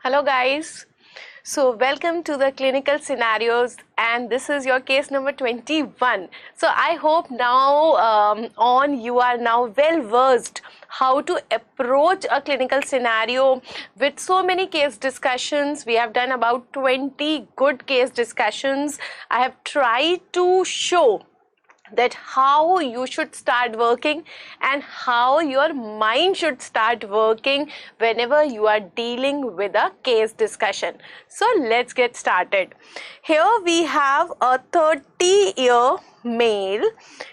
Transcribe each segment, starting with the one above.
Hello guys, so welcome to the clinical scenarios, and this is your case number 21. So I hope now you are now well versed how to approach a clinical scenario with so many case discussions. We have done about 20 good case discussions. I have tried to show that how you should start working and how your mind should start working whenever you are dealing with a case discussion. So let's get started. Here we have a 30-year male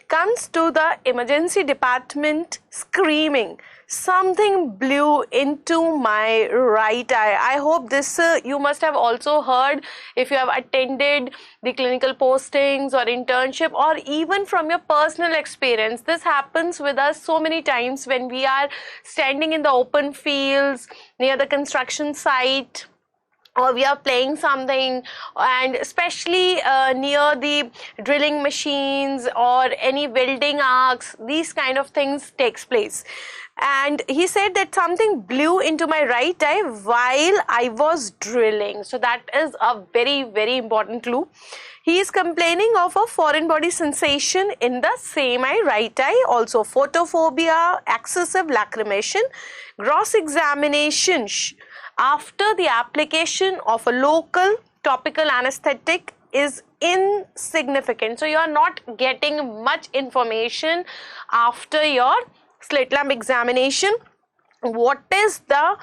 comes to the emergency department screaming, "Something blew into my right eye." I hope this you must have also heard if you have attended the clinical postings or internship, or even from your personal experience. This happens with us so many times when we are standing in the open fields near the construction site, or we are playing something, and especially near the drilling machines or any welding arcs. These kind of things takes place. And he said that something blew into my right eye while I was drilling. So that is a very important clue. He is complaining of a foreign body sensation in the same eye, right eye, also photophobia, excessive lacrimation. Gross examination after the application of a local topical anesthetic is insignificant. So you are not getting much information after your slit lamp examination. What is the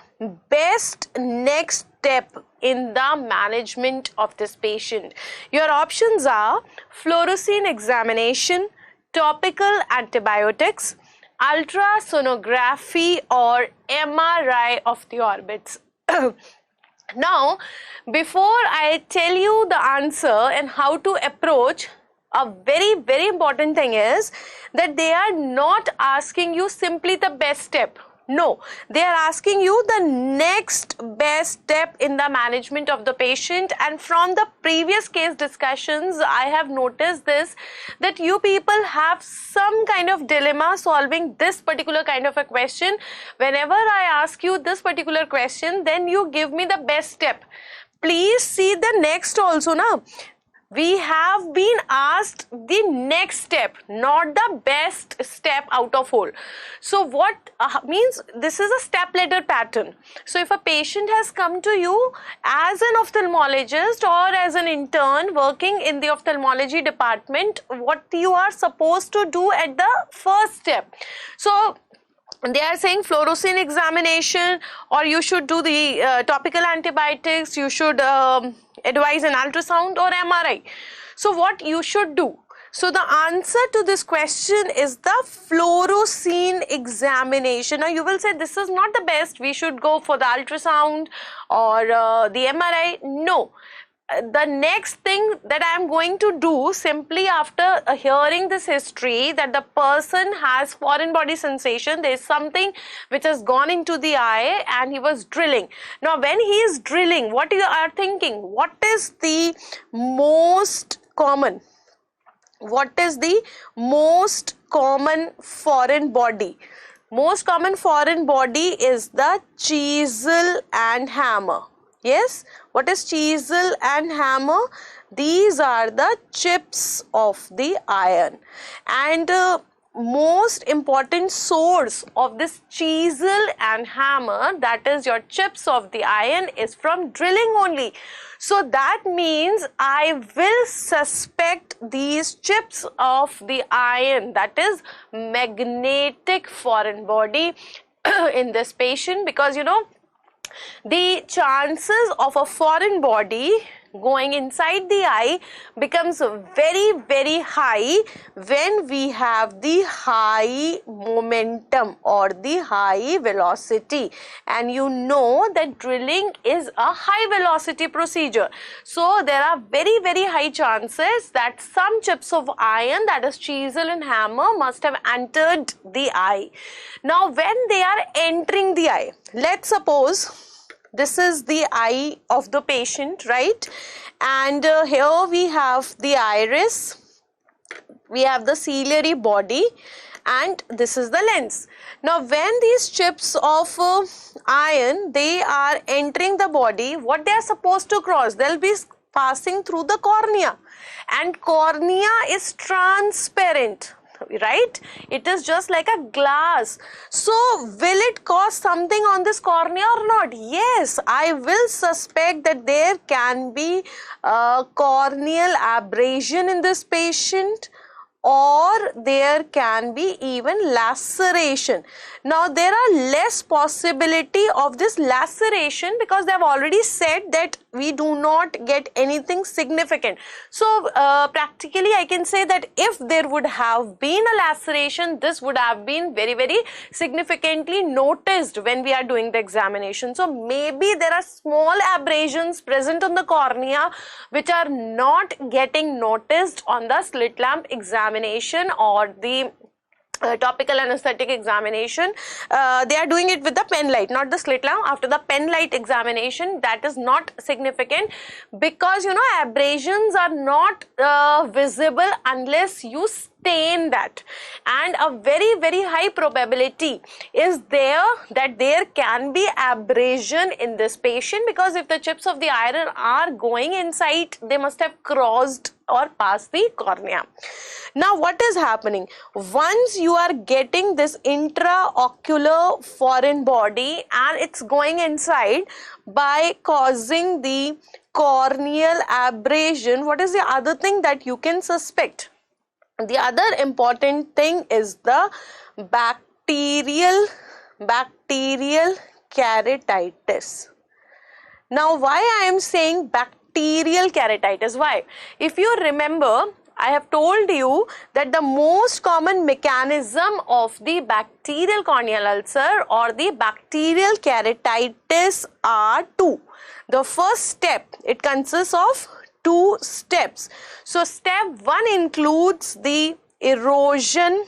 best next step in the management of this patient? Your options are fluorescein examination, topical antibiotics, ultrasonography, or MRI of the orbits. Now, before I tell you the answer and how to approach, a very important thing is that they are not asking you simply the best step. No, they are asking you the next best step in the management of the patient. And from the previous case discussions, I have noticed this, that you people have some kind of dilemma solving this particular kind of a question. Whenever I ask you this particular question, then you give me the best step. Please see the next also now. We have been asked the next step, not the best step out of whole. So what means, this is a step ladder pattern. So if a patient has come to you as an ophthalmologist or as an intern working in the ophthalmology department, what you are supposed to do at the first step. So they are saying fluorescein examination, or you should do the topical antibiotics, you should advise an ultrasound or MRI. So what you should do? So the answer to this question is the fluorescein examination. Now you will say this is not the best, we should go for the ultrasound or the MRI. No. The next thing that I am going to do, simply after hearing this history that the person has foreign body sensation, there is something which has gone into the eye and he was drilling. Now when he is drilling, what you are thinking? What is the most common? What is the most common foreign body? Most common foreign body is the chisel and hammer. Yes, what is chisel and hammer? These are the chips of the iron, and most important source of this chisel and hammer, that is your chips of the iron, is from drilling only. So that means I will suspect these chips of the iron, that is magnetic foreign body in this patient, because you know the chances of a foreign body going inside the eye becomes very high when we have the high momentum or the high velocity, and you know that drilling is a high velocity procedure. So there are very high chances that some chips of iron, that is chisel and hammer, must have entered the eye. Now when they are entering the eye, let's suppose this is the eye of the patient, right? And here we have the iris, we have the ciliary body, and this is the lens. Now when these chips of iron, they are entering the body, what they are supposed to cross? They'll be passing through the cornea, and cornea is transparent, right? It is just like a glass. So will it cause something on this cornea or not? Yes, I will suspect that there can be corneal abrasion in this patient, or there can be even laceration. Now there are less possibility of this laceration because they have already said that we do not get anything significant. So practically I can say that if there would have been a laceration, this would have been very, very significantly noticed when we are doing the examination. So maybe there are small abrasions present on the cornea which are not getting noticed on the slit lamp examination or the topical anesthetic examination. They are doing it with the pen light, not the slit lamp. After the pen light examination, that is not significant because you know abrasions are not visible unless you stain that, and a very, very high probability is there that there can be abrasion in this patient, because if the chips of the iron are going inside, they must have crossed or passed the cornea. Now what is happening? Once you are getting this intraocular foreign body and it's going inside by causing the corneal abrasion, what is the other thing that you can suspect? The other important thing is the bacterial keratitis. Now why I am saying bacterial keratitis? Why? If you remember, I have told you that the most common mechanism of the bacterial corneal ulcer or the bacterial keratitis are two. The first step, it consists of two steps. So step one includes the erosion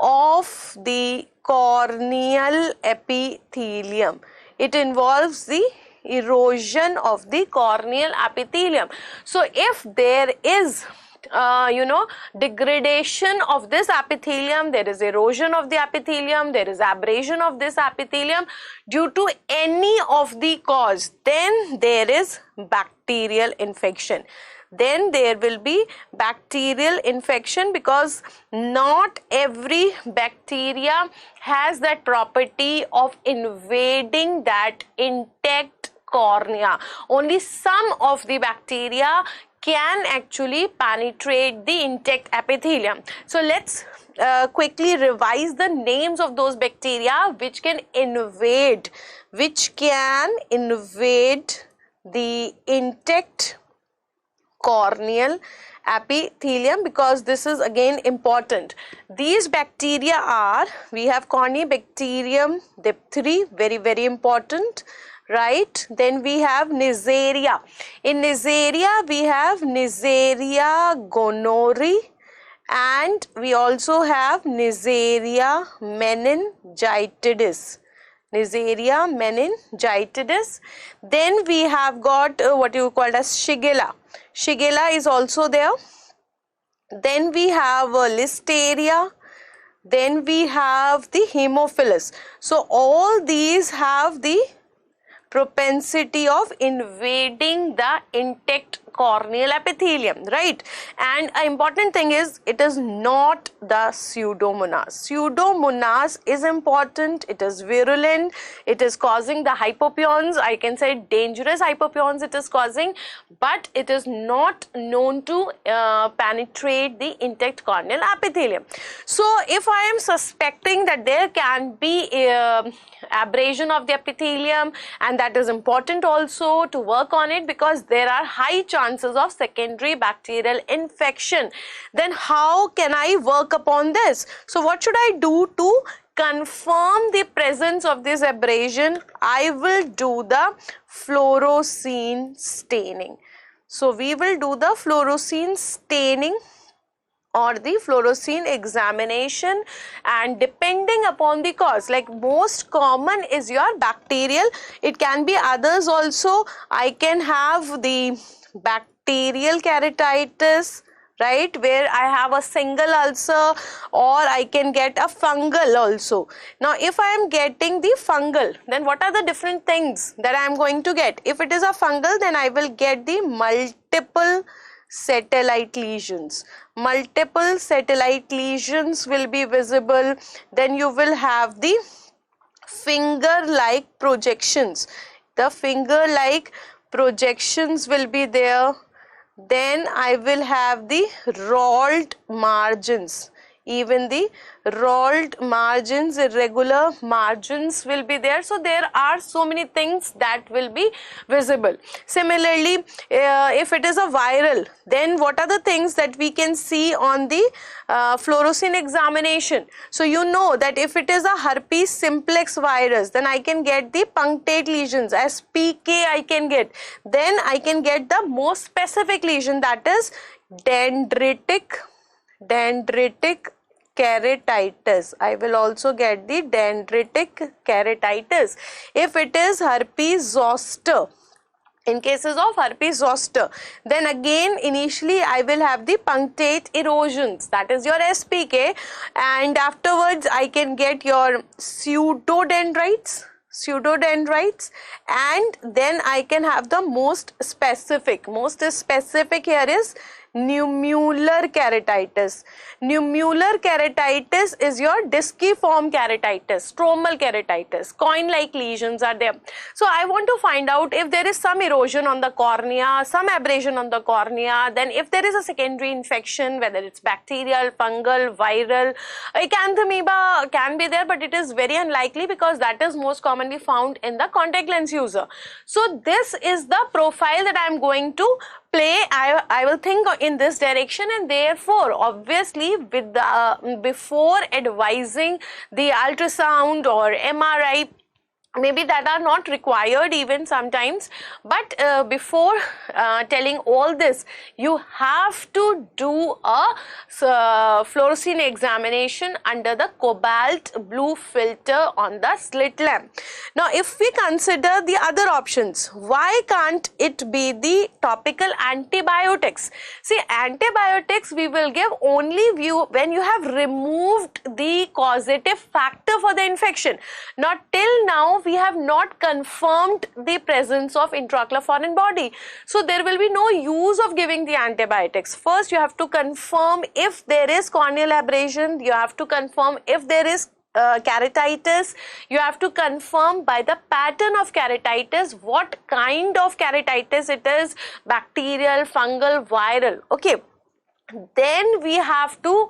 of the corneal epithelium. It involves the erosion of the corneal epithelium. So if there is degradation of this epithelium, there is erosion of the epithelium, there is abrasion of this epithelium due to any of the cause, then there is bacterial infection. Then there will be bacterial infection, because not every bacteria has that property of invading that intact cornea. Only some of the bacteria can actually penetrate the intact epithelium. So let's quickly revise the names of those bacteria which can invade the intact corneal epithelium, because this is again important. These bacteria are, we have Corynebacterium diphtheria, very, very important, right? Then we have Neisseria. In Neisseria we have Neisseria gonorrhoeae, and we also have Neisseria meningitidis. Neisseria meningitidis. Then we have got what you call as Shigella. Shigella is also there. Then we have Listeria. Then we have the Haemophilus. So all these have the propensity of invading the intact corneal epithelium, right? And an important thing is, it is not the Pseudomonas. Pseudomonas is important, it is virulent, it is causing the hypopiones, I can say dangerous hypopiones it is causing, but it is not known to penetrate the intact corneal epithelium. So if I am suspecting that there can be abrasion of the epithelium, and that is important also to work on it, because there are high chances of secondary bacterial infection, then how can I work upon this? So what should I do to confirm the presence of this abrasion? I will do the fluorescein staining. So we will do the fluorescein staining or the fluorescein examination, and depending upon the cause, like most common is your bacterial, it can be others also. I can have the bacterial keratitis, right, where I have a single ulcer, or I can get a fungal also. Now if I am getting the fungal, then what are the different things that I am going to get? If it is a fungal, then I will get the multiple satellite lesions. Multiple satellite lesions will be visible. Then you will have the finger-like projections. The finger-like projections will be there. Then I will have the rolled margins. Even the rolled margins, irregular margins will be there. So there are so many things that will be visible. Similarly, if it is a viral, then what are the things that we can see on the fluorescein examination? So you know that if it is a herpes simplex virus, then I can get the punctate lesions, as PK I can get. Then I can get the most specific lesion, that is dendritic keratitis. I will also get the dendritic keratitis. If it is herpes zoster, in cases of herpes zoster, then again initially I will have the punctate erosions, that is your SPK, and afterwards I can get your pseudodendrites, and then I can have the most specific here is nummular keratitis. Nummular keratitis is your disciform keratitis, stromal keratitis, coin-like lesions are there. So I want to find out if there is some erosion on the cornea, some abrasion on the cornea, then if there is a secondary infection, whether it's bacterial, fungal, viral, acanthamoeba can be there, but it is very unlikely because that is most commonly found in the contact lens user. So this is the profile that I am going to play. I will think in this direction, and therefore obviously with the before advising the ultrasound or MRI, maybe that are not required even sometimes, but before telling all this, you have to do a fluorescein examination under the cobalt blue filter on the slit lamp. Now if we consider the other options, why can't it be the topical antibiotics? See, antibiotics we will give only when you have removed the causative factor for the infection. Not till now we have not confirmed the presence of intraocular foreign body. So there will be no use of giving the antibiotics. First you have to confirm if there is corneal abrasion, you have to confirm if there is keratitis, you have to confirm by the pattern of keratitis what kind of keratitis it is, bacterial, fungal, viral. Okay. Then we have to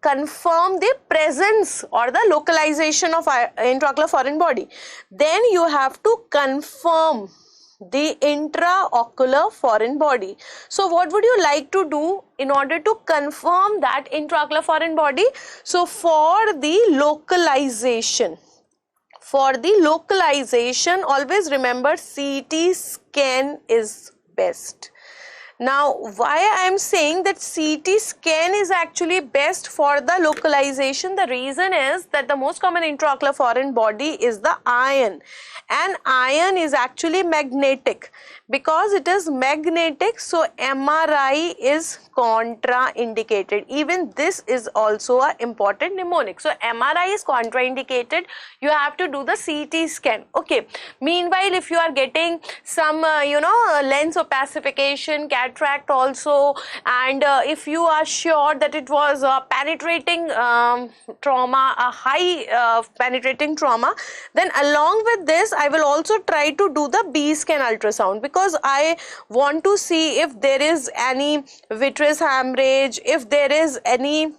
confirm the presence or the localization of intraocular foreign body. Then you have to confirm the intraocular foreign body. So what would you like to do in order to confirm that intraocular foreign body? So for the localization, always remember CT scan is best. Now why I am saying that CT scan is actually best for the localization? The reason is that the most common intraocular foreign body is the iron, and iron is actually magnetic. Because it is magnetic, so MRI is contraindicated. Even this is also an important mnemonic. So MRI is contraindicated, you have to do the CT scan. Okay. Meanwhile, if you are getting some lens opacification, cataract also, and if you are sure that it was a penetrating trauma, a high penetrating trauma, then along with this I will also try to do the B scan ultrasound, because I want to see if there is any vitreous hemorrhage, if there is any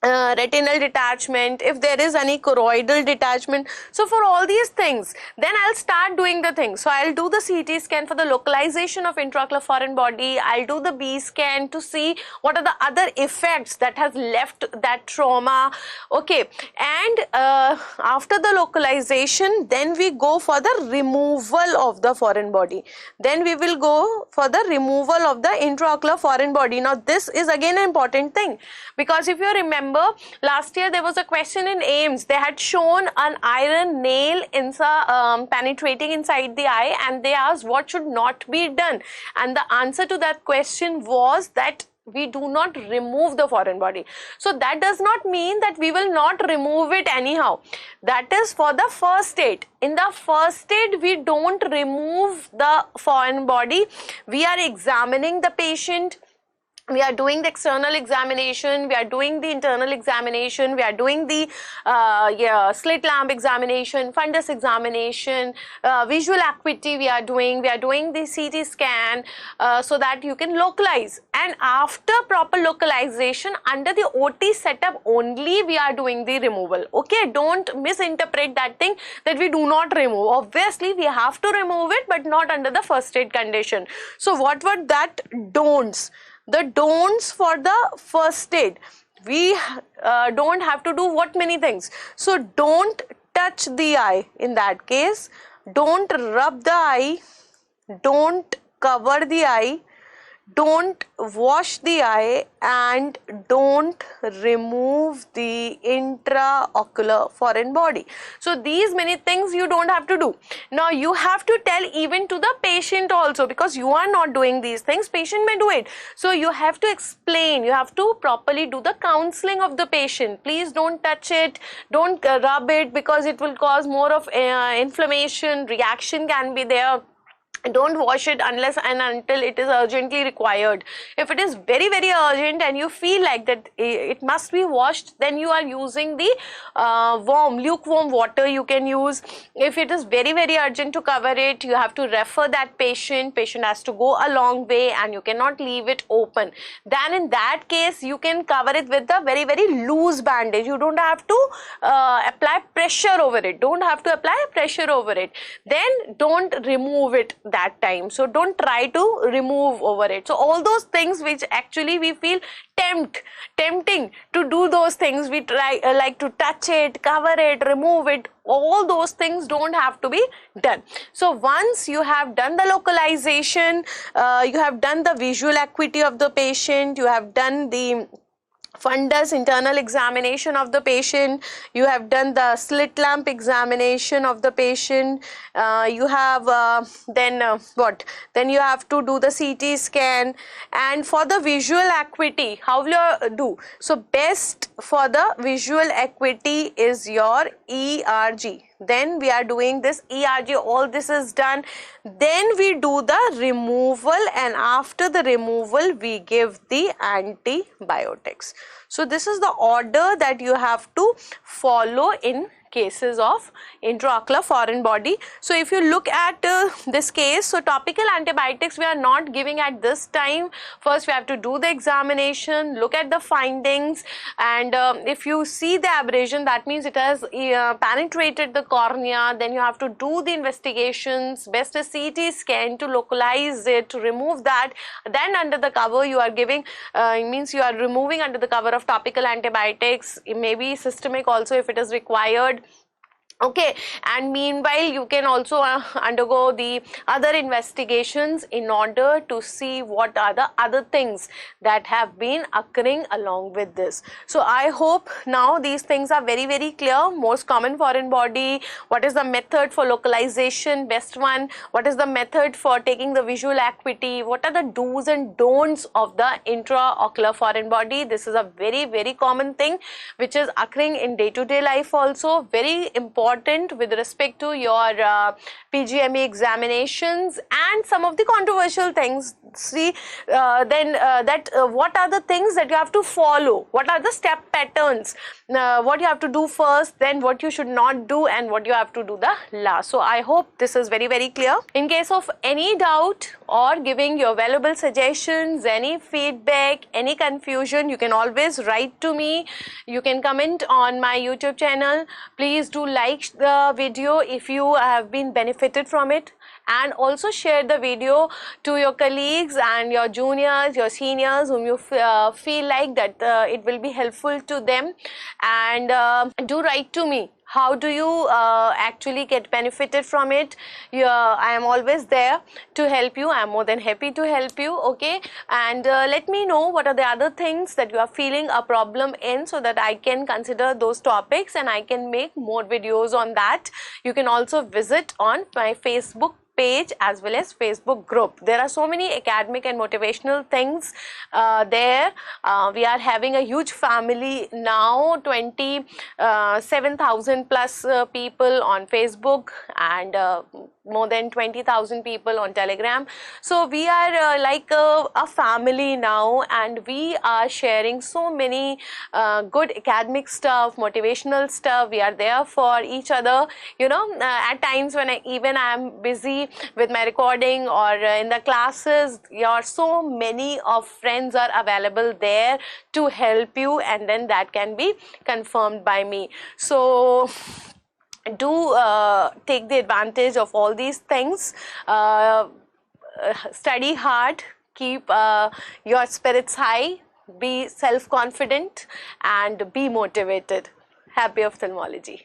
retinal detachment, if there is any choroidal detachment. So for all these things, then I'll start doing the things. So I'll do the CT scan for the localization of intraocular foreign body. I'll do the B scan to see what are the other effects that has left that trauma. Okay, and after the localization, then we go for the removal of the foreign body. Then we will go for the removal of the intraocular foreign body. Now this is again an important thing, because if you remember, last year there was a question in AIMS. They had shown an iron nail penetrating inside the eye, and they asked what should not be done, and the answer to that question was that we do not remove the foreign body. So that does not mean that we will not remove it anyhow. That is for the first aid. In the first aid, we don't remove the foreign body. We are examining the patient. We are doing the external examination, we are doing the internal examination, we are doing the slit lamp examination, fundus examination, visual acuity we are doing the CT scan, so that you can localize. And after proper localization, under the OT setup only we are doing the removal. Okay, don't misinterpret that thing that we do not remove. Obviously we have to remove it, but not under the first aid condition. So what were that don'ts? The don'ts for the first aid, we don't have to do what many things. So don't touch the eye in that case, don't rub the eye, don't cover the eye, don't wash the eye, and don't remove the intraocular foreign body. So these many things you don't have to do. Now you have to tell even to the patient also, because you are not doing these things, patient may do it. So you have to explain, you have to properly do the counseling of the patient. Please don't touch it, don't rub it, because it will cause more of inflammation, reaction can be there. Don't wash it unless and until it is urgently required. If it is very urgent and you feel like that it must be washed, then you are using the lukewarm water you can use. If it is very urgent to cover it, you have to refer that patient has to go a long way and you cannot leave it open. Then in that case you can cover it with a very loose bandage. You don't have to apply pressure over it, then don't remove it that time. So don't try to remove over it. So all those things which actually we feel tempting to do, those things we try like to touch it, cover it, remove it, all those things don't have to be done. So once you have done the localization, you have done the visual acuity of the patient, you have done the fundus internal examination of the patient, you have done the slit lamp examination of the patient, you have then you have to do the CT scan. And for the visual acuity, how will you do? So best for the visual acuity is your ERG. Then we are doing this ERG, all this is done, then we do the removal, and after the removal we give the antibiotics. So this is the order that you have to follow in cases of intraocular foreign body. So if you look at this case, so topical antibiotics we are not giving at this time. First we have to do the examination, look at the findings, and if you see the abrasion, that means it has penetrated the cornea. Then you have to do the investigations, best a CT scan to localize it, to remove that. Then under the cover you are giving, means you are removing under the cover of topical antibiotics, it may be systemic also if it is required. Okay, and meanwhile you can also undergo the other investigations in order to see what are the other things that have been occurring along with this. So I hope now these things are very clear. Most common foreign body, what is the method for localization, best one, what is the method for taking the visual acuity, what are the do's and don'ts of the intraocular foreign body. This is a very common thing which is occurring in day-to-day life also, very important with respect to your PGME examinations. And some of the controversial things, see what are the things that you have to follow, what are the step patterns, what you have to do first, then what you should not do, and what you have to do the last. So I hope this is very clear. In case of any doubt or giving your valuable suggestions, any feedback, any confusion, you can always write to me. You can comment on my YouTube channel. Please do like the video if you have been benefited from it, and also share the video to your colleagues and your juniors, your seniors whom you feel like that it will be helpful to them. And do write to me, how do you actually get benefited from it. I am always there to help you. I am more than happy to help you. Okay, and let me know what are the other things that you are feeling a problem in, so that I can consider those topics and I can make more videos on that. You can also visit on my Facebook page as well as Facebook group. There are so many academic and motivational things there. We are having a huge family now, 27,000 plus people on Facebook, and more than 20,000 people on Telegram. So we are like a family now, and we are sharing so many good academic stuff, motivational stuff. We are there for each other, you know. At times when I am busy with my recording or in the classes, so many of friends are available there to help you, and then that can be confirmed by me. So do take the advantage of all these things. Study hard, keep your spirits high, be self-confident, and be motivated. Happy ophthalmology.